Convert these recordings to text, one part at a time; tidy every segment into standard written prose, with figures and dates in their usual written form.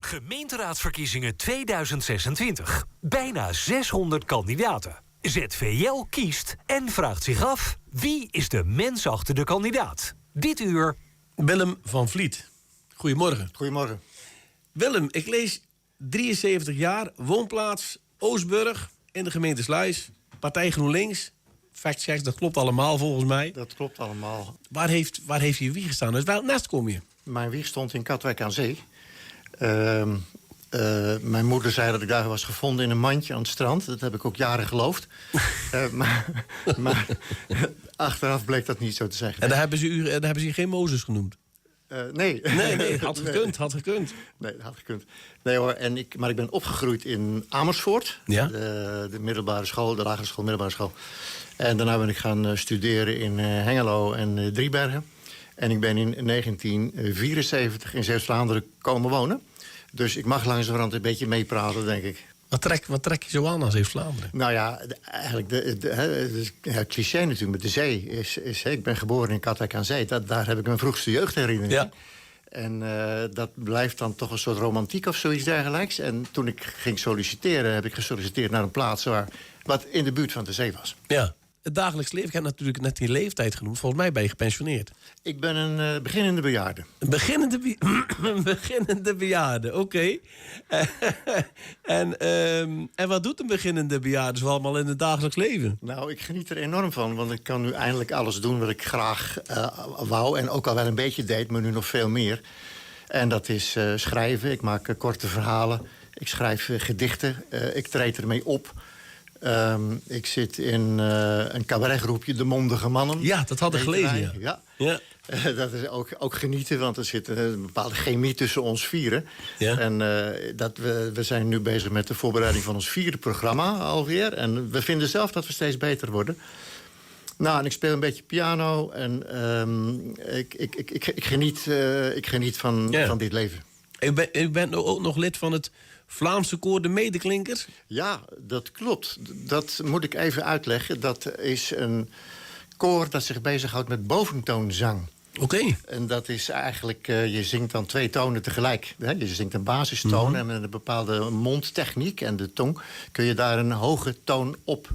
Gemeenteraadsverkiezingen 2026. Bijna 600 kandidaten. ZVL kiest en vraagt zich af: wie is de mens achter de kandidaat? Dit uur Willem van Vliet. Goedemorgen. Goedemorgen. Willem, ik lees 73 jaar, woonplaats Oostburg in de gemeente Sluis. Partij GroenLinks. Factchecks, dat klopt allemaal volgens mij. Dat klopt allemaal. Waar heeft je wieg gestaan? Dus waar nest kom je? Mijn wieg stond in Katwijk aan Zee. Mijn moeder zei dat ik daar was gevonden in een mandje aan het strand. Dat heb ik ook jaren geloofd. Maar achteraf bleek dat niet zo te zeggen. En daar hebben ze je geen Mozes genoemd? Nee. Nee, had gekund. Nee, dat had gekund. Nee hoor, maar ik ben opgegroeid in Amersfoort. Ja? De middelbare school, de lagere school, middelbare school. En daarna ben ik gaan studeren in Hengelo en Driebergen. En ik ben in 1974 in Zeeuws-Vlaanderen komen wonen. Dus ik mag langzamerhand een beetje meepraten, denk ik. Wat trek je zo aan Zeeuws-Vlaanderen? Nou ja, eigenlijk het cliché natuurlijk met de zee is ik ben geboren in Katwijk aan Zee. Daar heb ik mijn vroegste jeugdherinnering. Ja. En dat blijft dan toch een soort romantiek of zoiets dergelijks. En toen ik ging solliciteren, heb ik gesolliciteerd naar een plaats wat in de buurt van de zee was. Ja. Het dagelijks leven, ik heb natuurlijk net die leeftijd genoemd. Volgens mij ben je gepensioneerd. Ik ben een beginnende bejaarde. Een beginnende bejaarde, oké. En wat doet een beginnende bejaarde zo allemaal in het dagelijks leven? Nou, ik geniet er enorm van, want ik kan nu eindelijk alles doen wat ik graag wou. En ook al wel een beetje deed, maar nu nog veel meer. En dat is schrijven. Ik maak korte verhalen. Ik schrijf gedichten. Ik treed ermee op. Ik zit in een cabaretgroepje, De Mondige Mannen. Ja, dat had ik gelezen, ja. Dat is ook genieten, want er zit een bepaalde chemie tussen ons vieren. Ja. En we zijn nu bezig met de voorbereiding van ons 4e programma alweer. En we vinden zelf dat we steeds beter worden. Nou, en ik speel een beetje piano en ik geniet van dit leven. U bent ook nog lid van het Vlaamse koor De Medeklinkers? Ja, dat klopt. Dat moet ik even uitleggen. Dat is een koor dat zich bezighoudt met boventoonzang. Oké. En dat is eigenlijk, je zingt dan 2 tonen tegelijk. Hè? Je zingt een basistoon en met een bepaalde mondtechniek en de tong kun je daar een hoge toon op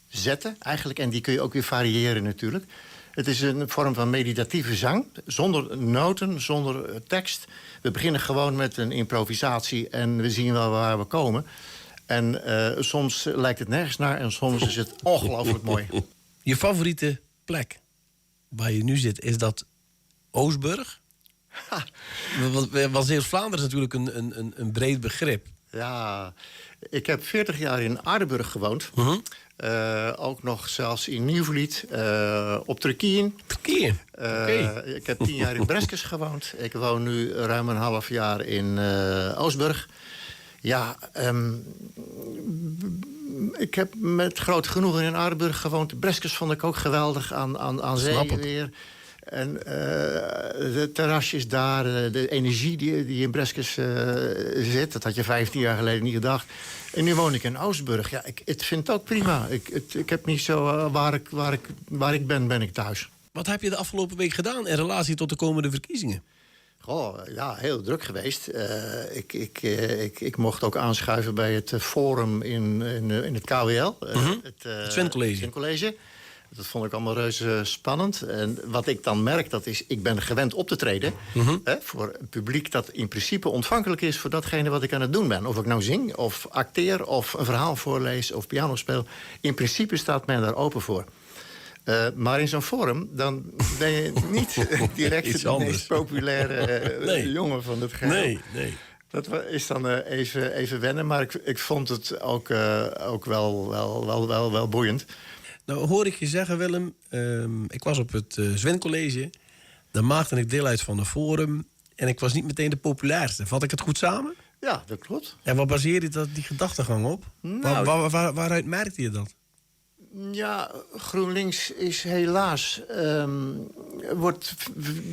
zetten eigenlijk. En die kun je ook weer variëren natuurlijk. Het is een vorm van meditatieve zang, zonder noten, zonder tekst. We beginnen gewoon met een improvisatie en we zien wel waar we komen. En soms lijkt het nergens naar en soms is het ongelooflijk mooi. Je favoriete plek waar je nu zit, is dat Oostburg? Want Zeeuws-Vlaanderen is natuurlijk een breed begrip. Ja, ik heb 40 jaar in Aardenburg gewoond. Ook nog zelfs in Nieuwvliet, op Turkieën. Turkieën? Okay. Ik heb 10 jaar in Breskes gewoond. Ik woon nu ruim een half jaar in Oostburg. Ja, ik heb met groot genoegen in Aardenburg gewoond. Breskes vond ik ook geweldig aan zee weer. En de terrasjes daar, de energie die in Breskes zit... dat had je 15 jaar geleden niet gedacht. En nu woon ik in Oostburg. Ja, ik vind het ook prima. Ik heb niet zo... waar ik ben ik thuis. Wat heb je de afgelopen week gedaan in relatie tot de komende verkiezingen? Goh, ja, heel druk geweest. Ik mocht ook aanschuiven bij het forum in het KWL. Het Zwincollege. Dat vond ik allemaal reuze spannend. En wat ik dan merk, dat is, ik ben gewend op te treden... voor een publiek dat in principe ontvankelijk is... voor datgene wat ik aan het doen ben. Of ik nou zing, of acteer, of een verhaal voorlees... of piano speel. In principe staat men daar open voor. Maar in zo'n forum, dan ben je niet direct de meest populaire jongen van het geheel. Nee. Dat is dan even wennen, maar ik vond het ook wel boeiend. Nou hoor ik je zeggen, Willem, ik was op het Zwincollege. Daar maakte ik deel uit van een forum. En ik was niet meteen de populairste. Vat ik het goed samen? Ja, dat klopt. En wat baseer je die gedachtegang op? Nou, waaruit merkte je dat? Ja, GroenLinks is helaas... wordt,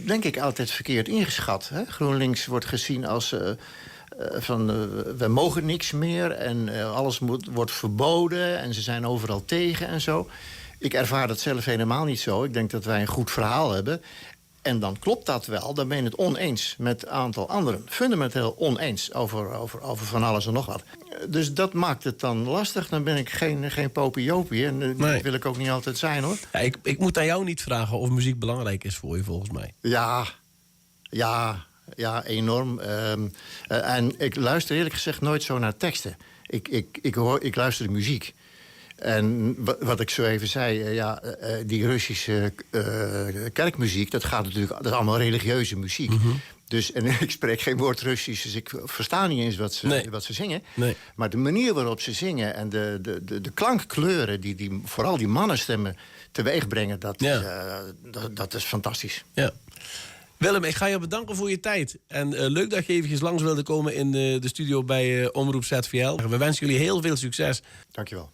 denk ik, altijd verkeerd ingeschat. Hè? GroenLinks wordt gezien als... we mogen niks meer en alles wordt verboden... en ze zijn overal tegen en zo. Ik ervaar dat zelf helemaal niet zo. Ik denk dat wij een goed verhaal hebben. En dan klopt dat wel, dan ben je het oneens met een aantal anderen. Fundamenteel oneens over van alles en nog wat. Dus dat maakt het dan lastig. Dan ben ik geen popiopie. En dat wil ik ook niet altijd zijn, hoor. Ja, ik moet aan jou niet vragen of muziek belangrijk is voor je, volgens mij. Ja, enorm. En ik luister eerlijk gezegd nooit zo naar teksten. Ik luister de muziek. En wat ik zo even zei, die Russische kerkmuziek, dat is allemaal religieuze muziek. Mm-hmm. Dus, en ik spreek geen woord Russisch, dus ik versta niet eens wat ze zingen. Nee. Maar de manier waarop ze zingen en de klankkleuren die vooral die mannenstemmen teweeg brengen, dat is fantastisch. Ja. Willem, ik ga je bedanken voor je tijd. En leuk dat je eventjes langs wilde komen in de studio bij Omroep ZVL. We wensen jullie heel veel succes. Dankjewel.